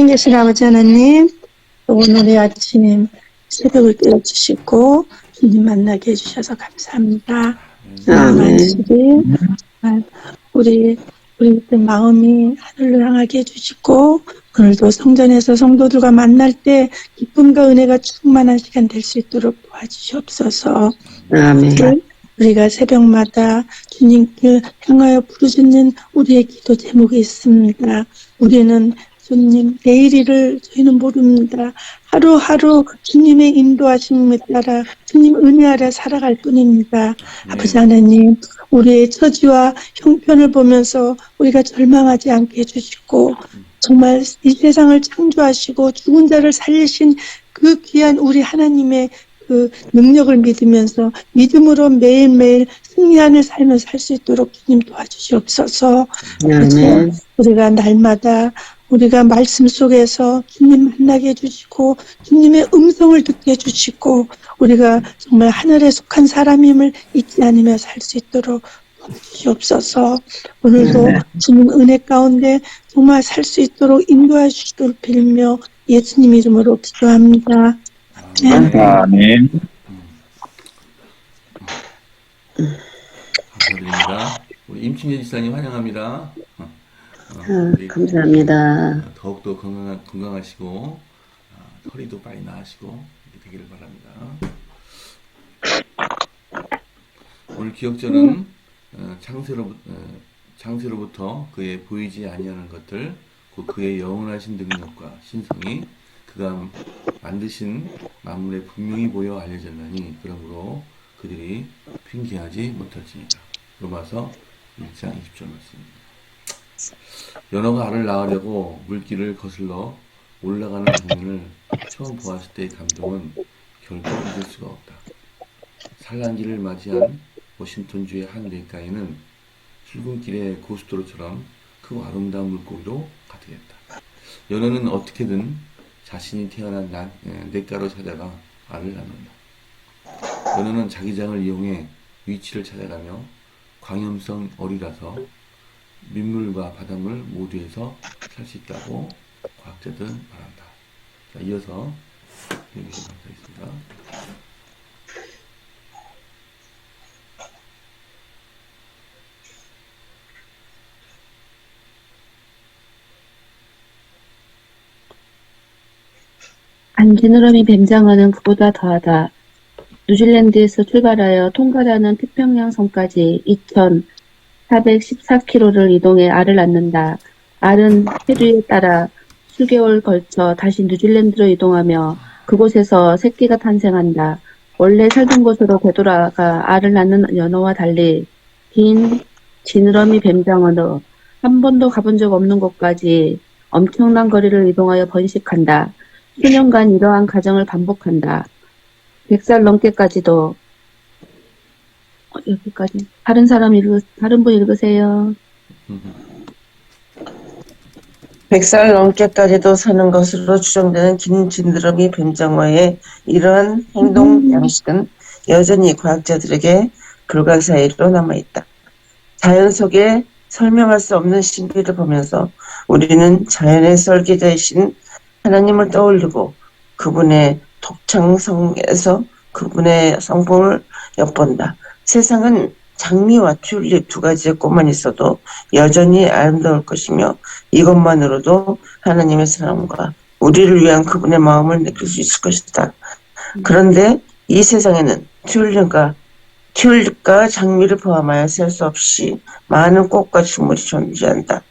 살아계신 아버지 하나님, 오늘의 아침 새벽을 깨워주시고 주님 만나게 해주셔서 감사합니다. 오늘 아멘. 안식일 정말 우리 마음이 하늘로 향하게 해주시고 오늘도 성전에서 성도들과 만날 때 기쁨과 은혜가 충만한 시간 될 수 있도록 도와주시옵소서. 아멘. 우리가 새벽마다 주님께 향하여 부르짖는 우리의 기도 제목이 있습니다. 우리는 주님 내일일을 저희는 모릅니다. 하루하루 주님의 인도하심에 따라 주님 은혜 아래 살아갈 뿐입니다. 아버지 하나님, 우리의 처지와 형편을 보면서 우리가 절망하지 않게 해주시고 정말 이 세상을 창조하시고 죽은 자를 살리신 그 귀한 우리 하나님의 그 능력을 믿으면서 믿음으로 매일매일 승리하는 삶을 살 수 있도록 주님 도와주시옵소서. 아멘. 우리가 날마다 우리가 말씀 속에서 주님 만나게 해주시고 주님의 음성을 듣게 해주시고 우리가 정말 하늘에 속한 사람임을 잊지 않으며 살 수 있도록 도와주시옵소서. 오늘도 주님 은혜 가운데 정말 살 수 있도록 인도해 주시도록 빌며 예수님 이름으로 기도합니다. 아멘. 감사드립니다. 우리 임충재 지사님 환영합니다. 감사합니다. 더욱더 건강하시고 허리도 빨리 나으시고 되기를 바랍니다. 오늘 기억절은 창세로부터 그의 보이지 아니하는 것들 곧 그의 영원하신 능력과 신성이 그가 만드신 만물에 분명히 보여 알려졌나니 그러므로 그들이 핑계하지 못할지니라. 로마서 1장 20절 말씀입니다. 연어가 알을 낳으려고 물길을 거슬러 올라가는 장면을 처음 보았을 때의 감동은 결코 잊을 수가 없다. 산란기를 맞이한 워싱턴주의 한 냇가에는 출근길의 고속도로처럼 크고 아름다운 물고기로 가득했다. 연어는 어떻게든 자신이 태어난 냇가로 찾아가 알을 낳는다. 연어는 자기장을 이용해 위치를 찾아가며 광염성 어리라서 민물과 바닷물 모두에서 살 수 있다고 과학자들은 말한다. 자, 이어서 여기서 감사하겠습니다. 안지느러미 뱀장어는 그보다 더하다. 뉴질랜드에서 출발하여 통가라는 태평양 섬까지 2,414km를 이동해 알을 낳는다. 알은 해류에 따라 수개월 걸쳐 다시 뉴질랜드로 이동하며 그곳에서 새끼가 탄생한다. 원래 살던 곳으로 되돌아가 알을 낳는 연어와 달리 긴 지느러미 뱀장어는 한 번도 가본 적 없는 곳까지 엄청난 거리를 이동하여 번식한다. 수년간 이러한 과정을 반복한다. 100살 넘게까지도 여기까지 다른 분 읽으세요. 100살 넘게까지도 사는 것으로 추정되는 긴 지느러미 뱀장어의 이러한 행동 양식은 여전히 과학자들에게 불가사의로 남아있다. 자연 속에 설명할 수 없는 신비를 보면서 우리는 자연의 설계자이신 하나님을 떠올리고 그분의 독창성에서 그분의 성품을 엿본다. 세상은 장미와 튤립 두 가지의 꽃만 있어도 여전히 아름다울 것이며 이것만으로도 하나님의 사랑과 우리를 위한 그분의 마음을 느낄 수 있을 것이다. 그런데 이 세상에는 튤립과 장미를 포함하여 셀 수 없이 많은 꽃과 식물이 존재한다.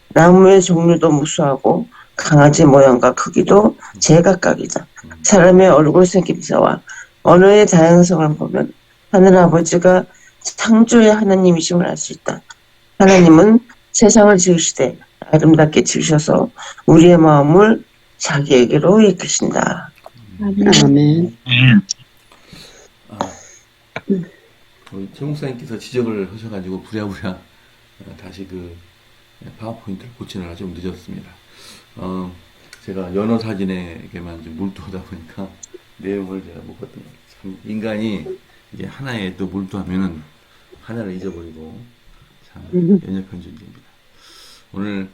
나무의 종류도 무수하고 강아지 모양과 크기도 제각각이다. 사람의 얼굴 생김새와 언어의 다양성을 보면 하늘아버지가 창조의 하나님이심을 알 수 있다. 하나님은 세상을 지으시되 아름답게 지으셔서 우리의 마음을 자기에게로 이끄신다. 아멘. 우리 최 목사님께서 지적을 하셔가지고 부랴부랴 다시 그 파워포인트를 고치느라 좀 늦었습니다. 제가 연어 사진에게만 좀 몰두하다 보니까 내용을 제가 못 봤던 것 같아요. 참 인간이 이게 하나에 또 몰두하면은 하나를 잊어버리고 참 연약한 존재입니다. 오늘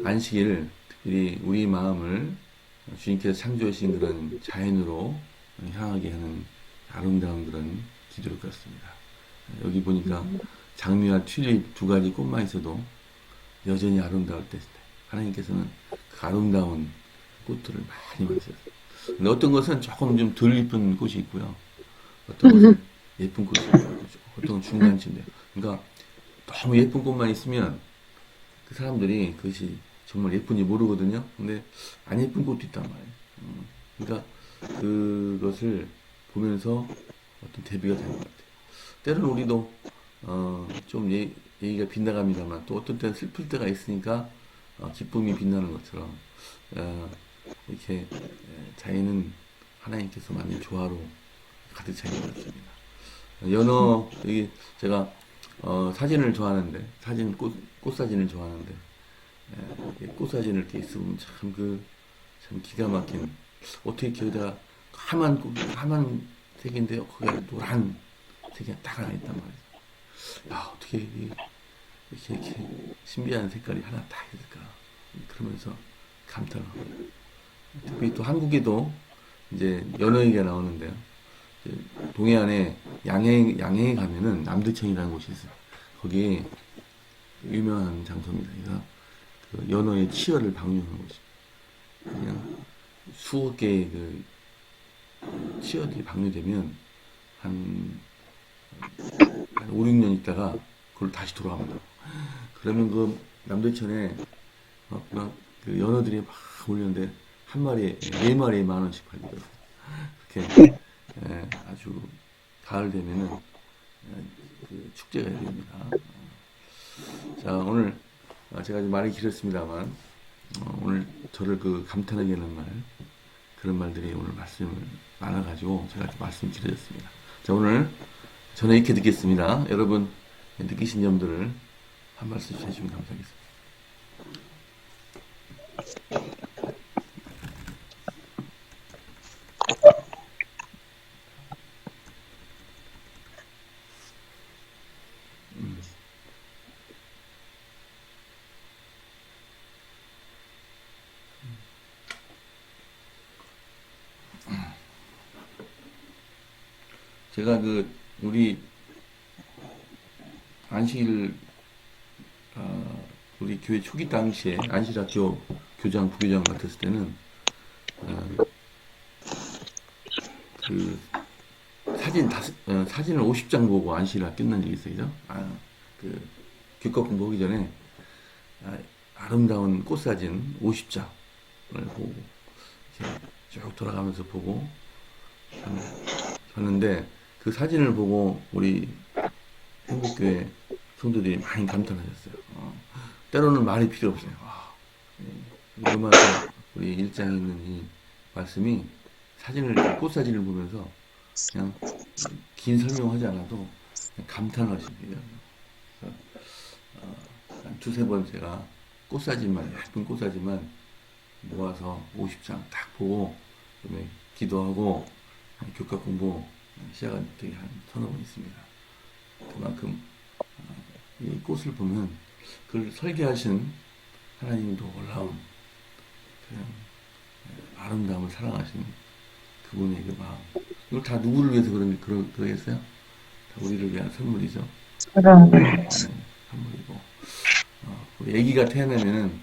안식일 우리 마음을 주님께서 창조하신 그런 자연으로 향하게 하는 아름다운 그런 기도를 갖습니다. 여기 보니까 장미와 튤립 두 가지 꽃만 있어도 여전히 아름다울 때 하나님께서는 그 아름다운 꽃들을 많이 만드셨어요. 근데 어떤 것은 조금 좀 덜 예쁜 꽃이 있고요. 어떤 것은 예쁜 꽃이 있고, 어떤 건 중간쯤인데요. 그러니까 너무 예쁜 꽃만 있으면 그 사람들이 그것이 정말 예쁜지 모르거든요. 근데 안 예쁜 꽃도 있단 말이에요. 그러니까 그것을 보면서 어떤 대비가 되는 것 같아요. 때로는 우리도 좀 얘기가 빗나갑니다만 또 어떤 때는 슬플 때가 있으니까 기쁨이 빛나는 것처럼 이렇게 자연은 하나님께서 만든 조화로 가득 차 있는 것 같습니다. 연어 여기 제가 사진을 좋아하는데 꽃 사진을 좋아하는데 꽃 사진을 이렇게 있으면 참 기가 막힌 어떻게 거기다가 까만 색인데 거기에 노란 색이 딱 하나 있단 말이죠. 야 어떻게 이렇게 신비한 색깔이 하나 딱 있을까 그러면서 감탄을 합니다. 특히 또 한국에도 이제 연어 얘기가 나오는데요. 이제 동해안에 양해에 가면은 남대천이라는 곳이 있어요. 거기 유명한 장소입니다. 그래서 그 연어의 치어를 방류하는 곳이 그냥 수억 개의 그 치어들이 방류되면 한 5, 6년 있다가 그걸 다시 돌아갑니다. 그러면 그 남대천에 그 연어들이 막 몰렸는데 한 마리에 4마리에 10,000원씩 팔리거든요. 그렇게 아주 가을 되면은 그 축제가 됩니다. 자 오늘 제가 좀 말이 길었습니다만 오늘 저를 그 감탄하게 하는 그런 말들이 오늘 말씀을 많아가지고 제가 좀 말씀 길어졌습니다. 자 오늘 저는 이렇게 듣겠습니다. 여러분 느끼신 점들을 한 말씀 해주시면 감사하겠습니다. 제가 우리 안식일 우리 교회 초기 당시에 안식학교 교장 부교장 맡았을 때는 그 사진을 50장 보고 안식일을 끝난 적이 있어요. 그 교과 공부하기 전에 아름다운 꽃 사진 50장을 보고 이렇게 쭉 돌아가면서 보고 하는데 그 사진을 보고 우리 행복교회 성도들이 많이 감탄하셨어요. 때로는 말이 필요 없어요. 얼마나 우리 일장에 있는 이 말씀이 꽃 사진을 보면서 그냥 긴 설명하지 않아도 그냥 감탄하십니다. 한 두세 번 제가 예쁜 꽃 사진만 모아서 50장 딱 보고 그다음에 기도하고 교과 공부 시작한 적이 한 서너 번 있습니다. 그만큼 이 꽃을 보면 그걸 설계하신 하나님도 놀라운 그냥 아름다움을 사랑하시는 그분의 그 마음. 이걸 다 누구를 위해서 그러겠어요? 다 우리를 위한 선물이죠. 선물이고 우리 아기가 태어나면은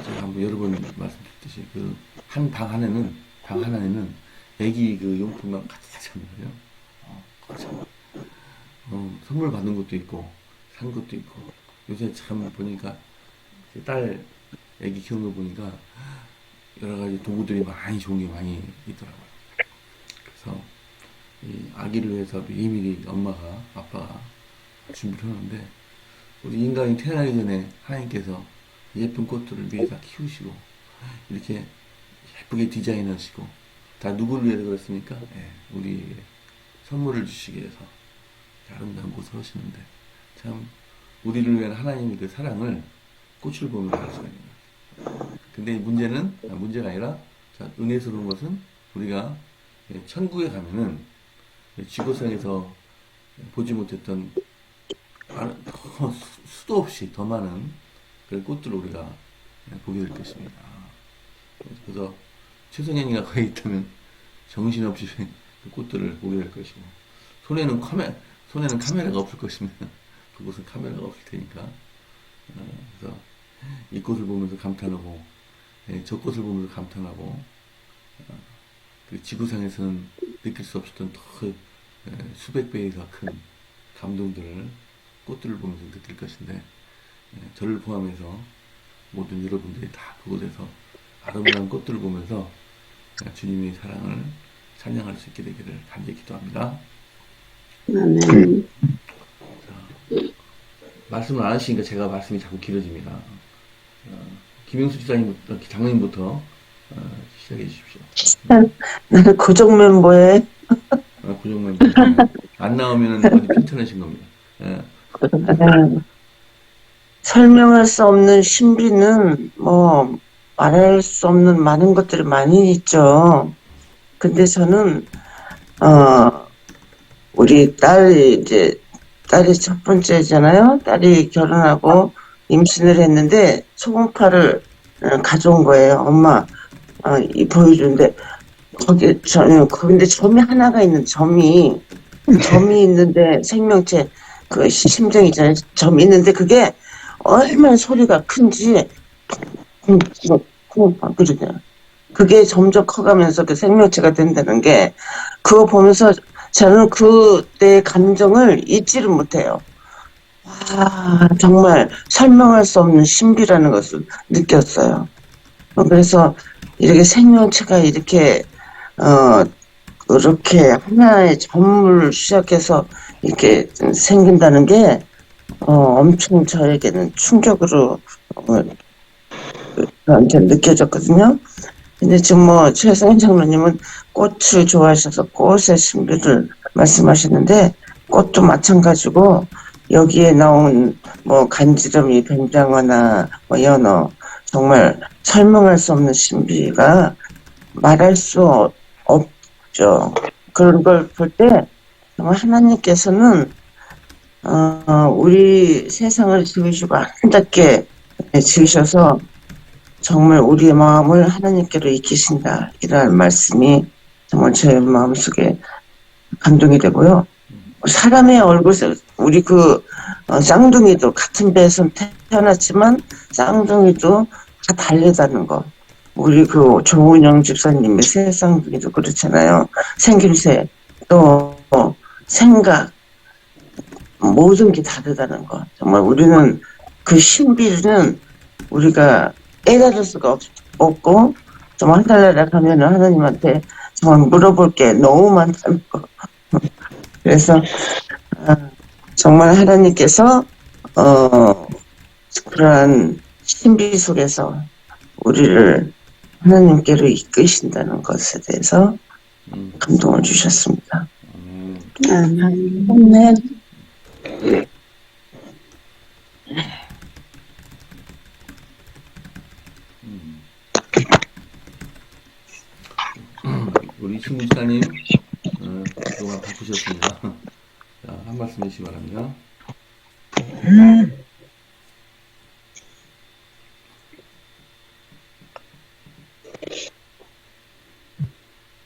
제가 한번 여러 번 말씀드렸듯이 그 한 방 하나에는 아기 그 용품만 가득 찼잖아요. 선물 받는 것도 있고 산 것도 있고 요새 참 보니까 딸 아기 키우는 거 보니까 여러 가지 도구들이 많이 좋은 게 많이 있더라고요. 그래서 이 아기를 위해서 미리미리 아빠가 준비를 하는데 우리 인간이 태어나기 전에 하나님께서 예쁜 꽃들을 미리 다 키우시고 이렇게 예쁘게 디자인하시고 다 누구를 위해서 그랬습니까? 우리 선물을 주시기 위해서 아름다운 곳을 하시는데 참 우리를 위한 하나님의 그 사랑을 꽃을 보면 알 수가 있는 거예요. 근데 문제가 아니라 은혜스러운 것은 우리가 천국에 가면은 지구상에서 보지 못했던 수도 없이 더 많은 그 꽃들을 우리가 보게 될 것입니다. 그래서 최성현이가 거기 있다면 정신없이 그 꽃들을 보게 될 것이고, 손에는 카메라가 없을 것입니다. 그곳은 카메라가 없을 테니까. 그래서 이 꽃을 보면서 감탄하고, 저 꽃을 보면서 감탄하고, 그 지구상에서는 느낄 수 없었던 더 수백 배에 더 큰 감동들을 꽃들을 보면서 느낄 것인데, 저를 포함해서 모든 여러분들이 다 그곳에서 아름다운 꽃들을 보면서 주님의 사랑을 찬양할 수 있게 되기를 간절히 기도합니다. 아멘. 말씀을 안 하시니까 제가 말씀이 자꾸 길어집니다. 김영수 지사님부터, 장로님부터 시작해 주십시오. 나는 고정 멤버에 고정만 안 나오면 어디 핀트내신 겁니다. 설명할 수 없는 신비는 뭐 말할 수 없는 많은 것들이 많이 있죠. 근데 저는 우리 딸이 첫 번째잖아요. 딸이 결혼하고 임신을 했는데 초공파를 가져온 거예요. 엄마 보여주는데 근데 점이 하나가 있는 점이 있는데 생명체 그 심정이잖아요. 점이 있는데 그게 얼마나 소리가 큰지 그러냐. 그게 점점 커가면서 그 생명체가 된다는 게 그거 보면서 저는 그때의 감정을 잊지를 못해요. 와, 정말 설명할 수 없는 신비라는 것을 느꼈어요. 그래서 이렇게 생명체가 이렇게 하나의 점을 시작해서 이렇게 생긴다는 게 엄청 저에게는 충격으로 저한테 느껴졌거든요. 근데 지금 최성현 장로님은 꽃을 좋아하셔서 꽃의 신비를 말씀하시는데 꽃도 마찬가지고 여기에 나온 간지럼이 뱀장어나 연어 정말 설명할 수 없는 신비가 말할 수 없죠. 그런 걸 볼 때 정말 하나님께서는 우리 세상을 지으시고 아름답게 지으셔서 정말 우리의 마음을 하나님께로 이끄신다. 이런 말씀이 정말 제 마음속에 감동이 되고요. 사람의 얼굴에서 우리 쌍둥이도 같은 배에서 태어났지만 쌍둥이도 다 다르다는 거. 우리 조은영 집사님의 새 쌍둥이도 그렇잖아요. 생김새 또 생각 모든 게 다르다는 거. 정말 우리는 그 신비는 우리가 깨달을 수가 없고 정말 하늘나라 가면은 하나님한테 정말 물어볼 게 너무 많다는 거. 그래서 정말 하나님께서 그러한 신비 속에서 우리를 하나님께로 이끄신다는 것에 대해서 감동을 주셨습니다. 아멘. 우리 신무사님 그동안 바쁘셨습니다. 자, 한 말씀 해주시기 바랍니다.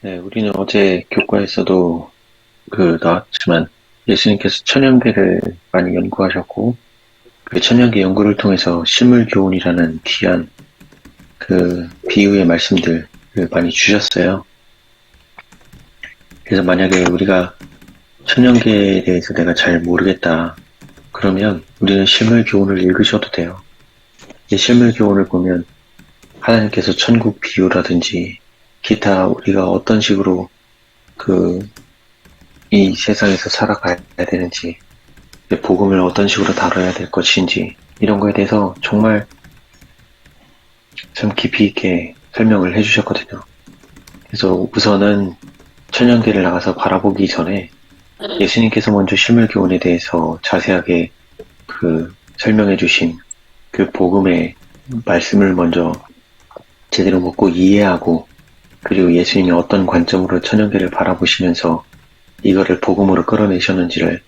네, 우리는 어제 교과에서도 나왔지만 예수님께서 천연계를 많이 연구하셨고 그 천연계 연구를 통해서 식물교훈이라는 귀한 그 비유의 말씀들을 많이 주셨어요. 그래서 만약에 우리가 천연계에 대해서 내가 잘 모르겠다 그러면 우리는 식물교훈을 읽으셔도 돼요. 이 식물교훈을 보면 하나님께서 천국 비유라든지 기타 우리가 어떤 식으로 이 세상에서 살아가야 되는지 복음을 어떤 식으로 다뤄야 될 것인지 이런 거에 대해서 정말 참 깊이 있게 설명을 해주셨거든요. 그래서 우선은 천연계를 나가서 바라보기 전에 예수님께서 먼저 식물교훈에 대해서 자세하게 설명해 주신 그 복음의 말씀을 먼저 제대로 묻고 이해하고 그리고 예수님이 어떤 관점으로 천연계를 바라보시면서 이거를 복음으로 끌어내셨는지를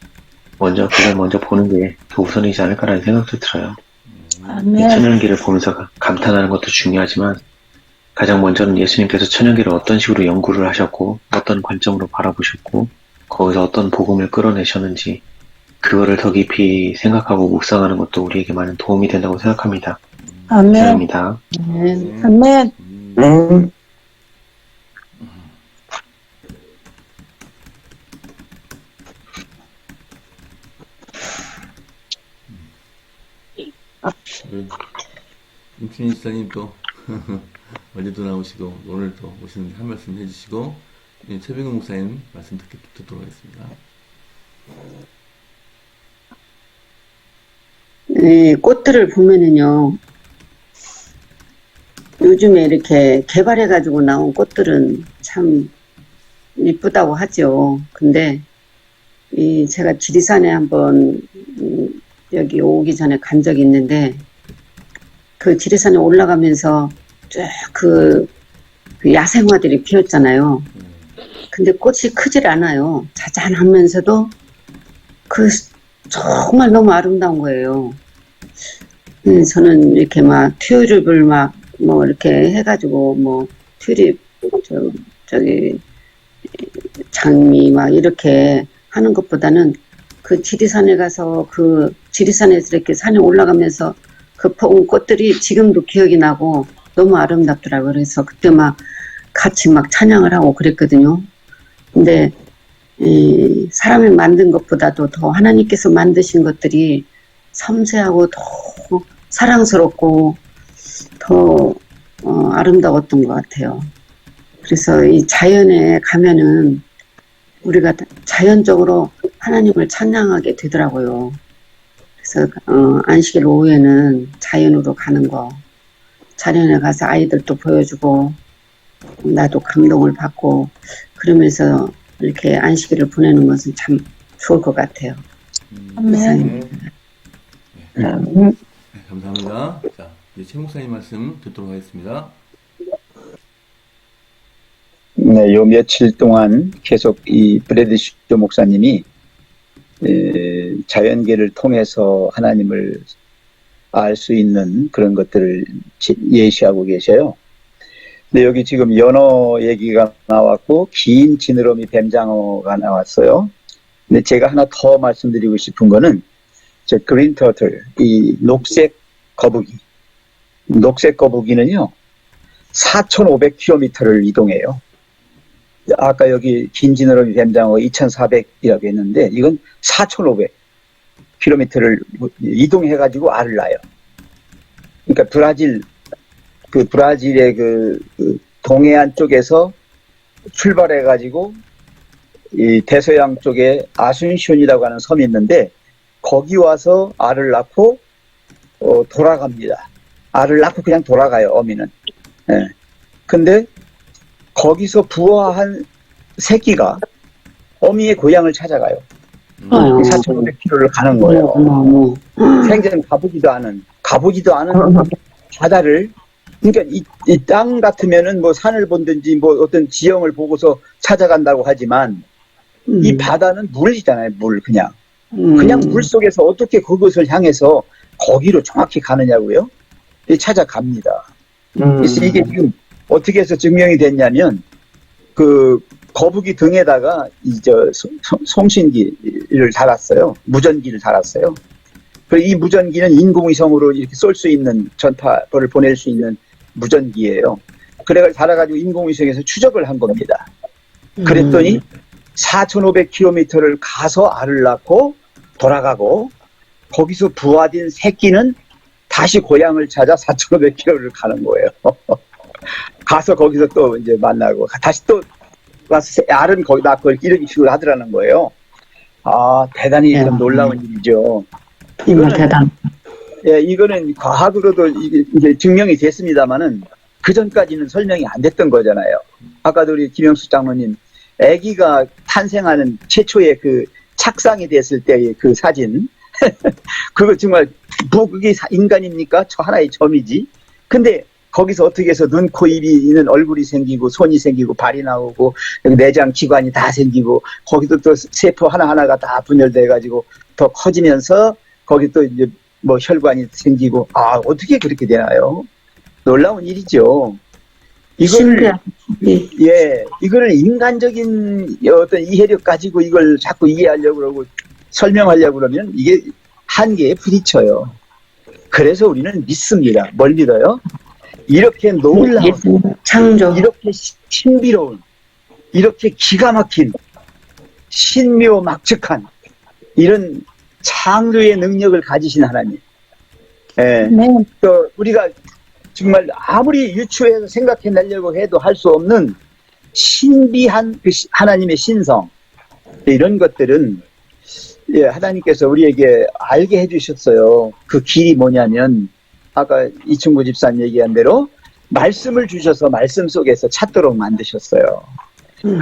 그걸 먼저 보는 게 더 우선이지 않을까라는 생각도 들어요. 아멘. 천연계를 보면서 감탄하는 것도 중요하지만 가장 먼저는 예수님께서 천연계를 어떤 식으로 연구를 하셨고 어떤 관점으로 바라보셨고 거기서 어떤 복음을 끌어내셨는지 그거를 더 깊이 생각하고 묵상하는 것도 우리에게 많은 도움이 된다고 생각합니다. 아멘. 감사합니다. 네. 아멘. 네. 임춘희 지사님 또 어제도 나오시고 오늘 또 오시는데 한 말씀 해주시고 최병근 목사님 말씀 듣도록 하겠습니다. 이 꽃들을 보면은요, 요즘에 이렇게 개발해가지고 나온 꽃들은 참 이쁘다고 하죠. 근데 제가 지리산에 한번 여기 오기 전에 간 적이 있는데 그 지리산에 올라가면서 쭉 그 야생화들이 피었잖아요. 근데 꽃이 크질 않아요. 자잘하면서도 정말 너무 아름다운 거예요. 저는 이렇게 막 튤립을 막 뭐 이렇게 해가지고 뭐 튤립 저기 장미 막 이렇게 하는 것보다는 그 지리산에 가서 그 지리산에서 이렇게 산에 올라가면서 그 봄 꽃들이 지금도 기억이 나고 너무 아름답더라고요. 그래서 그때 막 같이 막 찬양을 하고 그랬거든요. 근데 사람이 만든 것보다도 더 하나님께서 만드신 것들이 섬세하고 더 사랑스럽고 더 아름다웠던 것 같아요. 그래서 이 자연에 가면은 우리가 자연적으로 하나님을 찬양하게 되더라고요. 그래서 안식일 오후에는 자연으로 가는 거, 자연에 가서 아이들도 보여주고 나도 감동을 받고 그러면서 이렇게 안식일을 보내는 것은 참 좋을 것 같아요. 아멘. 네, 감사합니다. 자, 이제 최 목사님 말씀 듣도록 하겠습니다. 네, 요 며칠 동안 계속 이 브래드 슈 목사님이 자연계를 통해서 하나님을 알 수 있는 그런 것들을 예시하고 계셔요. 근데 여기 지금 연어 얘기가 나왔고 긴 지느러미 뱀장어가 나왔어요. 근데 제가 하나 더 말씀드리고 싶은 거는 저 그린 터틀, 이 녹색 거북이. 녹색 거북이는요 4,500km를 이동해요. 아까 여기 긴 지느러미 뱀장어 2,400이라고 했는데 이건 4,500km를 이동해가지고 알을 낳아요. 그러니까 브라질의 그 동해안 쪽에서 출발해가지고 이 대서양 쪽에 아순시온이라고 하는 섬이 있는데 거기 와서 알을 낳고 돌아갑니다. 알을 낳고 그냥 돌아가요, 어미는. 예. 근데 거기서 부화한 새끼가 어미의 고향을 찾아가요. 4,500km를 가는 거예요. 생전 가보지도 않은 바다를, 그러니까 이 땅 같으면은 뭐 산을 본든지 뭐 어떤 지형을 보고서 찾아간다고 하지만 이 바다는 물이잖아요, 물 그냥 물 속에서 어떻게 그것을 향해서 거기로 정확히 가느냐고요? 찾아갑니다. 그래서 이게 지금 어떻게 해서 증명이 됐냐면 그 거북이 등에다가 송신기를 달았어요. 무전기를 달았어요. 그리고 이 무전기는 인공위성으로 이렇게 쏠 수 있는 전파를 보낼 수 있는 무전기예요. 그래가지고 달아가지고 인공위성에서 추적을 한 겁니다. 그랬더니 4,500km를 가서 알을 낳고 돌아가고 거기서 부화된 새끼는 다시 고향을 찾아 4,500km를 가는 거예요. 가서 거기서 또 이제 만나고 다시 또 와서 알은 거기 낳고 이런 식으로 하더라는 거예요. 아, 대단히 좀 놀라운 일이죠. 이거는 대단. 예, 이거는 과학으로도 이게 증명이 됐습니다만은 그 전까지는 설명이 안 됐던 거잖아요. 아까도 우리 김영수 장로님, 아기가 탄생하는 최초의 그 착상이 됐을 때의 그 사진, 그거 정말 그게 인간입니까? 저 하나의 점이지. 근데 거기서 어떻게 해서 눈, 코, 입이 있는 얼굴이 생기고 손이 생기고 발이 나오고 내장 기관이 다 생기고 거기도 또 세포 하나하나가 다 분열돼 가지고 더 커지면서 거기 또 이제 뭐 혈관이 생기고, 어떻게 그렇게 되나요? 놀라운 일이죠. 이걸, 신기하다. 이거를 인간적인 어떤 이해력 가지고 이걸 자꾸 이해하려고 그러고 설명하려고 그러면 이게 한계에 부딪혀요. 그래서 우리는 믿습니다. 뭘 믿어요? 이렇게 놀라운, 예수님 창조. 이렇게 신비로운, 이렇게 기가 막힌, 신묘막측한 이런 창조의 능력을 가지신 하나님. 예. 네. 우리가 정말 아무리 유추해서 생각해내려고 해도 할 수 없는 신비한 그 하나님의 신성, 이런 것들은 하나님께서 우리에게 알게 해주셨어요. 그 길이 뭐냐면 아까 이충구 집사님 얘기한 대로 말씀을 주셔서 말씀 속에서 찾도록 만드셨어요.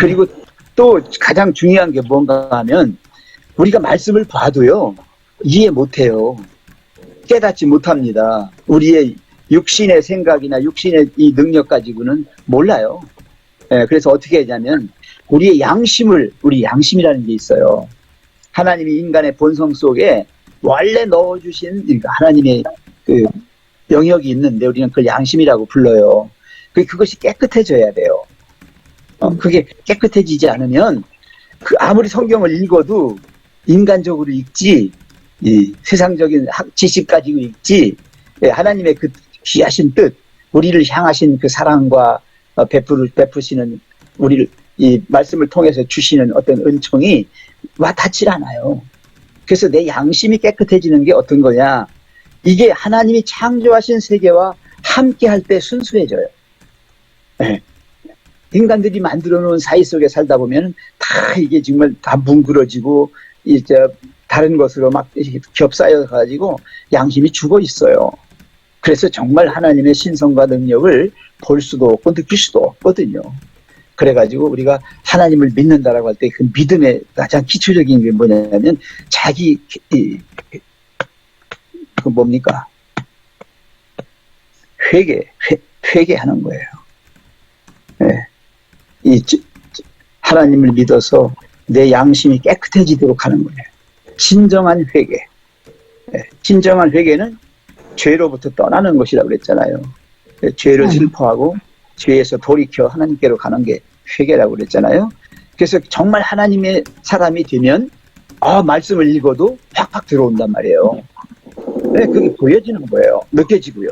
그리고 또 가장 중요한 게 뭔가 하면 우리가 말씀을 봐도요, 이해 못해요. 깨닫지 못합니다. 우리의 육신의 생각이나 육신의 이 능력 가지고는 몰라요. 그래서 어떻게 하냐면 우리 양심이라는 게 있어요. 하나님이 인간의 본성 속에 원래 넣어주신 하나님의 그 영역이 있는데 우리는 그걸 양심이라고 불러요. 그것이 깨끗해져야 돼요. 그게 깨끗해지지 않으면 아무리 성경을 읽어도 인간적으로 읽지, 이 세상적인 지식 가지고 읽지, 하나님의 그 귀하신 뜻, 우리를 향하신 그 사랑과 베푸시는 우리를 이 말씀을 통해서 주시는 어떤 은총이 와닿질 않아요. 그래서 내 양심이 깨끗해지는 게 어떤 거냐? 이게 하나님이 창조하신 세계와 함께 할 때 순수해져요. 네. 인간들이 만들어 놓은 사이 속에 살다 보면 다 이게 정말 다 뭉그러지고 이제 다른 것으로 막 겹싸여 가지고 양심이 죽어 있어요. 그래서 정말 하나님의 신성과 능력을 볼 수도 없고 느낄 수도 없거든요. 그래가지고 우리가 하나님을 믿는다라고 할 때 그 믿음의 가장 기초적인 게 뭐냐면 자기 그 뭡니까? 회개하는 거예요. 네. 하나님을 믿어서 내 양심이 깨끗해지도록 하는 거예요. 진정한 회개. 네. 진정한 회개는 죄로부터 떠나는 것이라고 그랬잖아요. 죄를 슬퍼하고 죄에서 돌이켜 하나님께로 가는 게 회개라고 그랬잖아요. 그래서 정말 하나님의 사람이 되면 말씀을 읽어도 확확 들어온단 말이에요. 네, 그게 보여지는 거예요. 느껴지고요.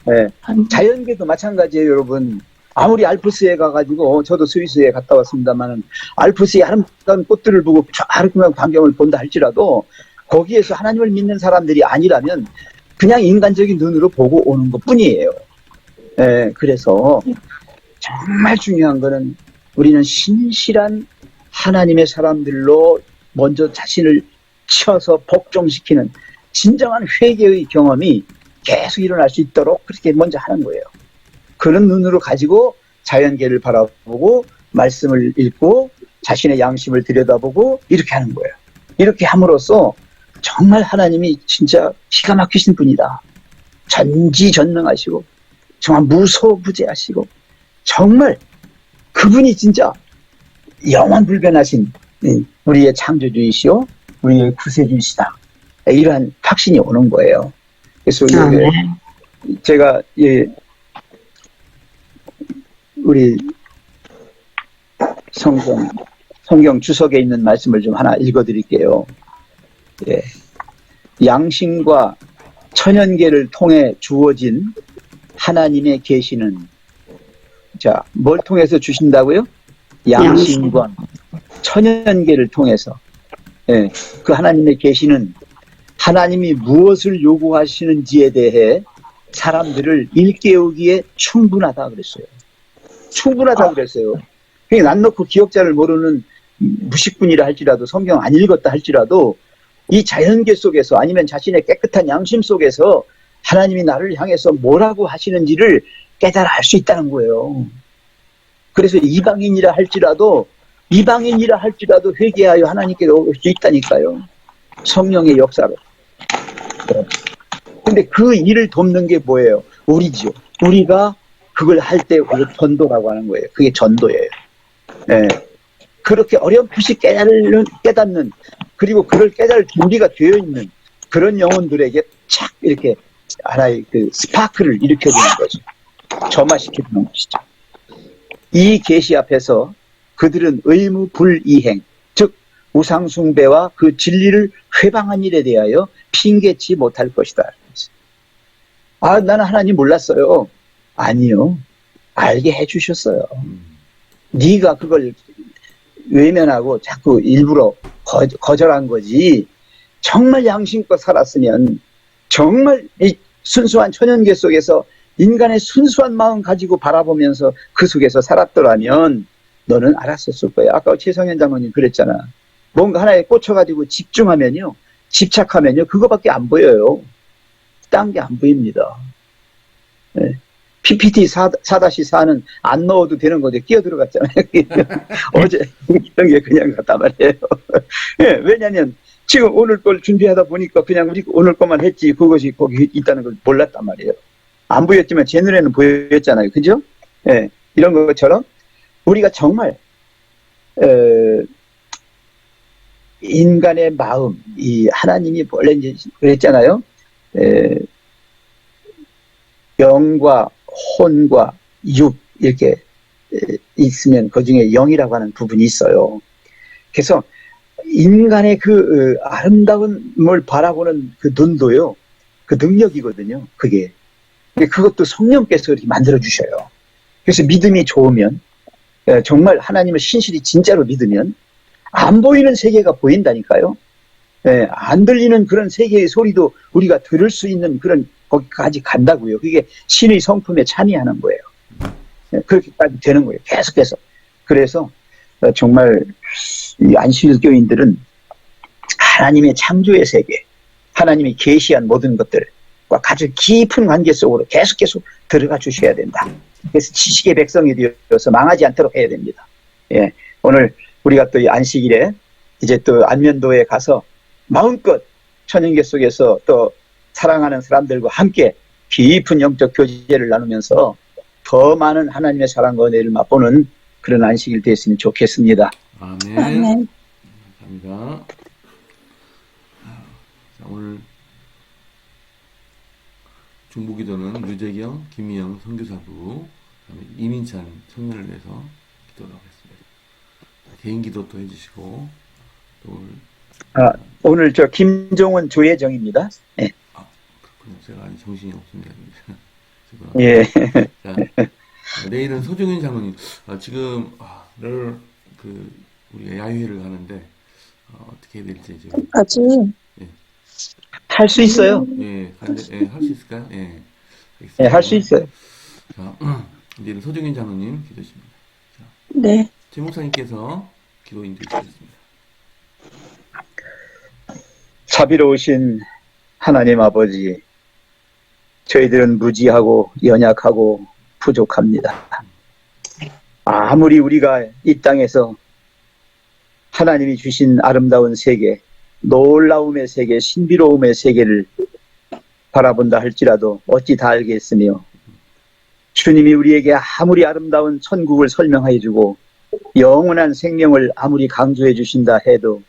네. 자연계도 마찬가지예요, 여러분. 아무리 알프스에 가가지고 저도 스위스에 갔다 왔습니다만 알프스의 아름다운 꽃들을 보고 아름다운 광경을 본다 할지라도 거기에서 하나님을 믿는 사람들이 아니라면 그냥 인간적인 눈으로 보고 오는 것 뿐이에요. 네, 그래서 정말 중요한 거는 우리는 신실한 하나님의 사람들로 먼저 자신을 치어서 복종시키는 진정한 회개의 경험이 계속 일어날 수 있도록 그렇게 먼저 하는 거예요. 그런 눈으로 가지고 자연계를 바라보고 말씀을 읽고 자신의 양심을 들여다보고 이렇게 하는 거예요. 이렇게 함으로써 정말 하나님이 진짜 기가 막히신 분이다. 전지전능하시고 정말 무소부재하시고 정말 그분이 진짜 영원불변하신 우리의 창조주이시오 우리의 구세주이시다. 이러한 확신이 오는 거예요. 그래서 제가 우리 성경 주석에 있는 말씀을 좀 하나 읽어드릴게요. 양심과 천연계를 통해 주어진 하나님의 계시는 뭘 통해서 주신다고요? 양심과 천연계를 통해서 그 하나님의 계시는 하나님이 무엇을 요구하시는지에 대해 사람들을 일깨우기에 충분하다 그랬어요. 충분하다 그랬어요. 그냥 난 놓고 기억자를 모르는 무식분이라 할지라도 성경 안 읽었다 할지라도 이 자연계 속에서 아니면 자신의 깨끗한 양심 속에서 하나님이 나를 향해서 뭐라고 하시는지를 깨달아 알 수 있다는 거예요. 그래서 이방인이라 할지라도 회개하여 하나님께로 올 수 있다니까요. 성령의 역사로. 근데 그 일을 돕는 게 뭐예요? 우리지요. 우리가 그걸 할 때 전도라고 하는 거예요. 그게 전도예요. 그렇게 어렴풋이 깨닫는 그리고 그걸 깨달을 준비가 되어 있는 그런 영혼들에게 착 이렇게 하나의 그 스파크를 일으켜주는 거죠. 점화시켜주는 것이죠. 이 계시 앞에서 그들은 의무불이행, 즉 우상숭배와 그 진리를 회방한 일에 대하여 핑계치 못할 것이다. 아, 나는 하나님 몰랐어요. 아니요. 알게 해주셨어요. 네가 그걸 외면하고 자꾸 일부러 거절한 거지. 정말 양심껏 살았으면, 정말 이 순수한 천연계 속에서 인간의 순수한 마음 가지고 바라보면서 그 속에서 살았더라면 너는 알았었을 거야. 아까 최성현 장로님 그랬잖아. 뭔가 하나에 꽂혀가지고 집중하면요, 집착하면요, 그거밖에 안 보여요. 딴 게 안 보입니다. 네. PPT 4-4는 안 넣어도 되는 거죠. 끼어 들어갔잖아요. 어제 이런 게 그냥 갔단 말이에요. 네, 왜냐면 지금 오늘 걸 준비하다 보니까 그냥 우리 오늘 것만 했지 그것이 거기 있다는 걸 몰랐단 말이에요. 안 보였지만 제 눈에는 보였잖아요. 그죠? 네, 이런 것처럼 우리가 정말 인간의 마음, 이 하나님이 원래 이제 그랬잖아요. 영과 혼과 육 이렇게 있으면 그 중에 영이라고 하는 부분이 있어요. 그래서 인간의 그 아름다움을 바라보는 그 눈도요, 그 능력이거든요. 그게. 그것도 성령께서 이렇게 만들어 주셔요. 그래서 믿음이 좋으면, 정말 하나님을 신실히 진짜로 믿으면 안 보이는 세계가 보인다니까요. 안 들리는 그런 세계의 소리도 우리가 들을 수 있는 그런 거기까지 간다고요. 그게 신의 성품에 참여하는 거예요. 그렇게까지 되는 거예요. 계속해서. 그래서 정말 이 안식일교인들은 하나님의 창조의 세계, 하나님이 계시한 모든 것들과 아주 깊은 관계 속으로 계속 들어가 주셔야 된다. 그래서 지식의 백성이 되어서 망하지 않도록 해야 됩니다. 예, 오늘 우리가 또 이 안식일에 이제 또 안면도에 가서 마음껏 천연계 속에서 또 사랑하는 사람들과 함께 깊은 영적 교제를 나누면서 더 많은 하나님의 사랑과 은혜를 맛보는 그런 안식일 됐으면 좋겠습니다. 아멘. 아멘. 감사합니다. 자, 오늘 중보기도는 유재경, 김희영 선교사부, 그다음에 이민찬 청년을 위해서 기도를 하겠습니다. 개인 기도 또 해주시고 또 오늘 저 김종원 조혜정입니다. 예. 그렇군요. 제가 아직 정신이 없습니다. 예. 자, 내일은 소중인 장로님. 지금 내일 우리가 야유회를 하는데 어떻게 해야 될지 지금. 아직 할 수 있어요. 예, 할 수 있을까요? 예, 예, 할 수 있어요. 자, 이제는 소중인 장로님 기도십니다. 자, 네. 최 목사님께서 기도 인도해 주시겠습니다. 자비로우신 하나님 아버지, 저희들은 무지하고 연약하고 부족합니다. 아무리 우리가 이 땅에서 하나님이 주신 아름다운 세계, 놀라움의 세계, 신비로움의 세계를 바라본다 할지라도 어찌 다 알겠으며, 주님이 우리에게 아무리 아름다운 천국을 설명해 주고 영원한 생명을 아무리 강조해 주신다 해도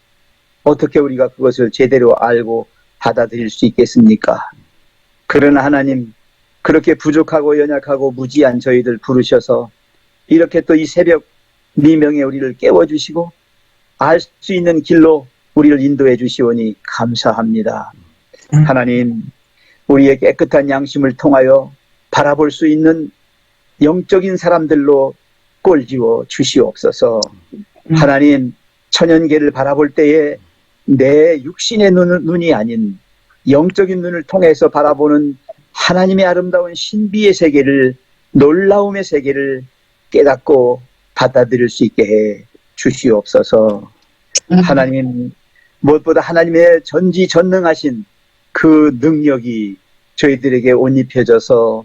어떻게 우리가 그것을 제대로 알고 받아들일 수 있겠습니까? 그러나 하나님, 그렇게 부족하고 연약하고 무지한 저희들 부르셔서 이렇게 또 이 새벽 미명에 우리를 깨워주시고 알 수 있는 길로 우리를 인도해 주시오니 감사합니다. 하나님, 우리의 깨끗한 양심을 통하여 바라볼 수 있는 영적인 사람들로 꼴지어 주시옵소서. 하나님, 천연계를 바라볼 때에 내 육신의 눈이 아닌 영적인 눈을 통해서 바라보는 하나님의 아름다운 신비의 세계를, 놀라움의 세계를 깨닫고 받아들일 수 있게 해 주시옵소서. 하나님, 무엇보다 하나님의 전지전능하신 그 능력이 저희들에게 옷 입혀져서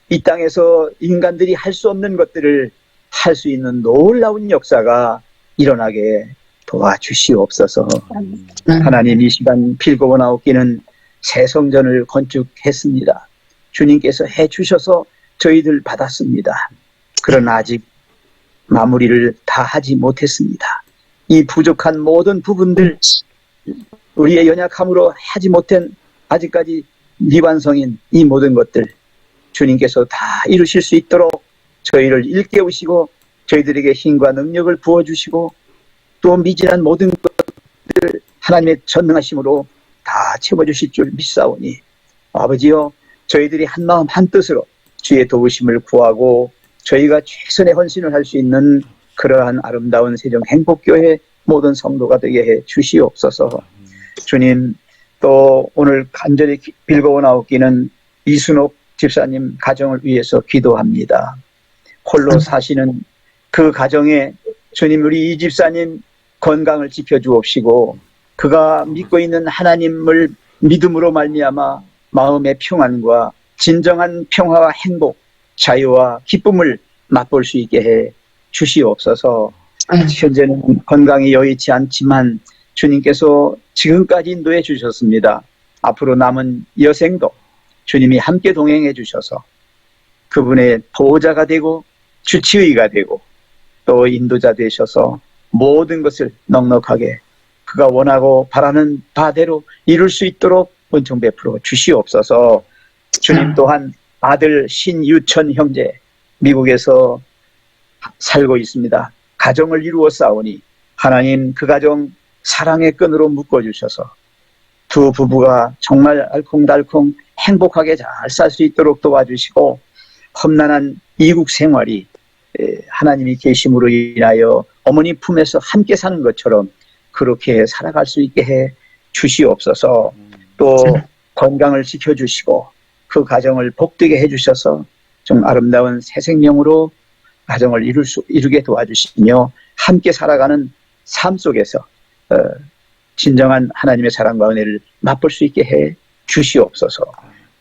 이 땅에서 인간들이 할 수 없는 것들을 할 수 있는 놀라운 역사가 일어나게 도와주시옵소서. 하나님, 이 시간 필고원 아홉기는 새 성전을 건축했습니다. 주님께서 해주셔서 저희들 받았습니다. 그러나 아직 마무리를 다 하지 못했습니다. 이 부족한 모든 부분들, 우리의 연약함으로 하지 못한 아직까지 미완성인 이 모든 것들 주님께서 다 이루실 수 있도록 저희를 일깨우시고 저희들에게 힘과 능력을 부어주시고 또 미진한 모든 것들 하나님의 전능하심으로 다 채워주실 줄 믿사오니 아버지여 저희들이 한마음 한뜻으로 주의 도우심을 구하고 저희가 최선의 헌신을 할 수 있는 그러한 아름다운 세종 행복교회 모든 성도가 되게 해 주시옵소서. 주님, 또 오늘 간절히 빌고나오기는 이순옥 집사님 가정을 위해서 기도합니다. 홀로 사시는 그 가정에 주님 우리 이 집사님 건강을 지켜주옵시고 그가 믿고 있는 하나님을 믿음으로 말미암아 마음의 평안과 진정한 평화와 행복, 자유와 기쁨을 맛볼 수 있게 해 주시옵소서. 현재는 건강이 여의치 않지만 주님께서 지금까지 인도해 주셨습니다. 앞으로 남은 여생도 주님이 함께 동행해 주셔서 그분의 보호자가 되고 주치의가 되고 또 인도자 되셔서 모든 것을 넉넉하게 그가 원하고 바라는 바대로 이룰 수 있도록 은총 베풀어 주시옵소서. 주님 또한 아들 신유천 형제 미국에서 살고 있습니다. 가정을 이루어 싸우니 하나님 그 가정 사랑의 끈으로 묶어주셔서 두 부부가 정말 알콩달콩 행복하게 잘 살 수 있도록 도와주시고 험난한 이국 생활이 하나님이 계심으로 인하여 어머니 품에서 함께 사는 것처럼 그렇게 살아갈 수 있게 해 주시옵소서. 또 건강을 지켜주시고 그 가정을 복되게 해주셔서 좀 아름다운 새 생명으로 가정을 이루게 도와주시며 함께 살아가는 삶 속에서 진정한 하나님의 사랑과 은혜를 맛볼 수 있게 해 주시옵소서.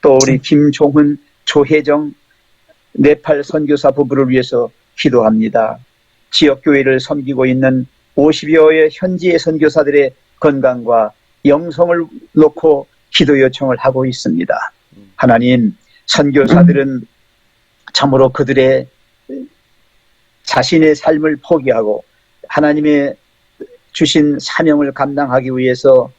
또 우리 김종훈, 조혜정, 네팔 선교사 부부를 위해서 기도합니다. 지역교회를 섬기고 있는 50여의 현지의 선교사들의 건강과 영성을 놓고 기도 요청을 하고 있습니다. 하나님, 선교사들은 참으로 그들의 자신의 삶을 포기하고 하나님의 주신 사명을 감당하기 위해서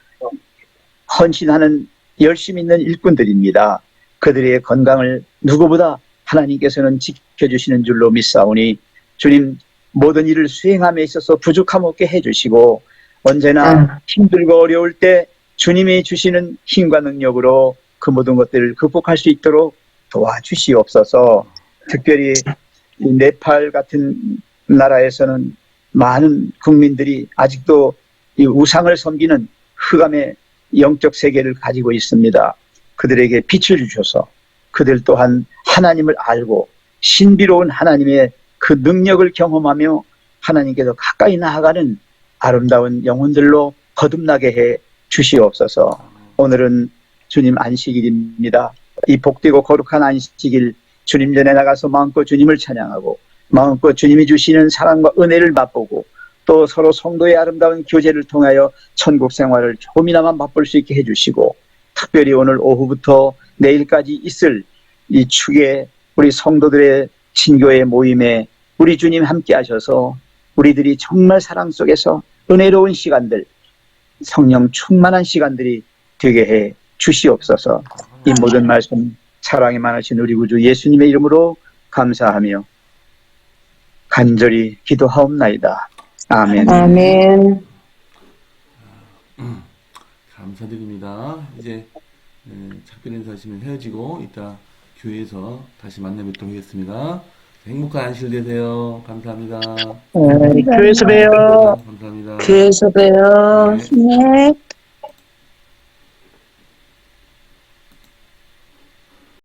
헌신하는 열심 있는 일꾼들입니다. 그들의 건강을 누구보다 하나님께서는 지켜주시는 줄로 믿사오니 주님 모든 일을 수행함에 있어서 부족함 없게 해주시고 언제나 힘들고 어려울 때 주님이 주시는 힘과 능력으로 그 모든 것들을 극복할 수 있도록 도와주시옵소서. 특별히 이 네팔 같은 나라에서는 많은 국민들이 아직도 이 우상을 섬기는 흑암의 영적 세계를 가지고 있습니다. 그들에게 빛을 주셔서 그들 또한 하나님을 알고 신비로운 하나님의 그 능력을 경험하며 하나님께서 가까이 나아가는 아름다운 영혼들로 거듭나게 해 주시옵소서. 오늘은 주님 안식일입니다. 이 복되고 거룩한 안식일 주님 전에 나가서 마음껏 주님을 찬양하고 마음껏 주님이 주시는 사랑과 은혜를 맛보고 또 서로 성도의 아름다운 교제를 통하여 천국 생활을 조금이나마 맛볼 수 있게 해주시고 특별히 오늘 오후부터 내일까지 있을 이 축에 우리 성도들의 친교회 모임에 우리 주님 함께 하셔서 우리들이 정말 사랑 속에서 은혜로운 시간들 성령 충만한 시간들이 되게 해 주시옵소서. 이 모든 말씀 사랑이 많으신 우리 구주 예수님의 이름으로 감사하며 간절히 기도하옵나이다. 아멘. 아멘. 감사드립니다. 이제 작별 인사하시면 헤어지고 이따 교회에서 다시 만나 뵙도록 하겠습니다. 행복한 안식일 되세요. 감사합니다. 교회에서 봬요. 감사합니다. 교회에서 봬요. 네. 네.